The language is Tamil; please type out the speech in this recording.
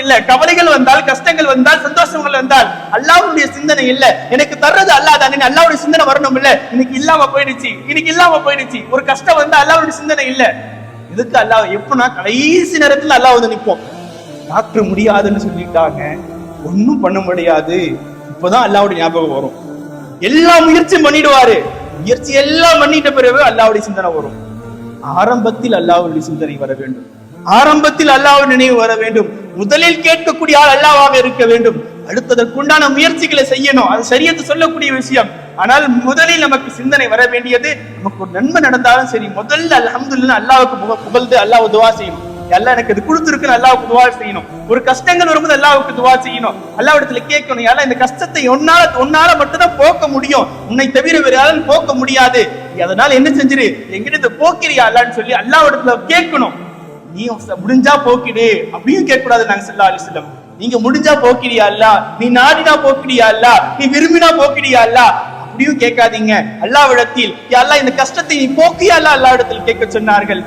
இல்லை. கவலைகள் வந்தால், கஷ்டங்கள் வந்தால், சந்தோஷங்கள் வந்தால் அல்லாஹ்வுடைய சிந்தனை இல்ல. எனக்கு தர்றது அல்லாஹ் தானே, அல்லாஹ்வுடைய சிந்தனை வரணும் இல்ல. இன்னைக்கு இல்லாம போயிடுச்சு, ஒரு கஷ்டம் வந்தா அல்லாஹ்வுடைய சிந்தனை இல்ல. இதுக்கு அல்லாஹ் எப்பனா கடைசி நேரத்துல அல்லாஹ் வந்து நிற்போம். டாக்டர் முடியாதுன்னு சொல்லிட்டாங்க, ஒன்னும் பண்ண முடியாது, இப்பதான் அல்லாஹ்வுடைய ஞாபகம் வரும். எல்லா முயற்சியும் பண்ணிடுவாரு, முயற்சி எல்லாம் பண்ணிட்ட பிறகு அல்லாஹ்வுடைய சிந்தனை வரும். ஆரம்பத்தில் அல்லாஹ்வுடைய சிந்தனை வர வேண்டும், ஆரம்பத்தில் அல்லாஹ்வுடைய நினைவு வர வேண்டும். முதலில் கேட்கக்கூடிய ஆள் அல்லாஹ்வாக இருக்க வேண்டும். அடுத்ததற்குண்டான முயற்சிகளை செய்யணும், அது ஷரியத்து சொல்லக்கூடிய விஷயம். ஆனால் முதலில் நமக்கு சிந்தனை வர வேண்டியது, நமக்கு ஒரு நன்மை நடந்தாலும் சரி, முதல்ல அல்ஹம்துலில்லாஹ் அல்லாஹ்வுக்கு புகழ்ந்து அல்லாஹ் துஆ செய்யணும். அல்லாஹ் எனக்கு இது கொடுத்திருக்குன்னு அல்லாஹ்வுக்கு துஆ செய்யணும். ஒரு கஷ்டங்கள் வரும்போது அல்லாஹ்வுக்கு துஆ செய்யணும், அல்லாஹ்விடத்துல கேட்கணும், யா அல்லாஹ் இந்த கஷ்டத்தை உன்னால மட்டும் தான் போக்க முடியும், உன்னை தவிர வேற யாராலும் போக்க முடியாது, அதனால என்ன செஞ்சிரு, என்கிட்ட இதை போக்கிறியா அல்லாஹ்னு சொல்லி அல்லாஹ்விடத்துல கேட்கணும். நீ முடிஞ்சா போக்கிடு அப்படியும் கேட்க கூடாது. நாங்க ஸல்லல்லாஹு அலைஹி வஸல்லம், நீங்க முடிஞ்சா போக்கிறியா அல்லாஹ், நீ நாடினா போக்கிறியா அல்லாஹ், நீ விரும்பினா போக்கிறியா அல்லாஹ் அப்படியும் கேட்காதீங்க. அல்லாஹ்விடத்தில் யா அல்லாஹ் இந்த கஷ்டத்தை நீ போக்கியா அல்லாஹ் அல்லாஹ்விடத்தில் கேட்க சொன்னார்கள்.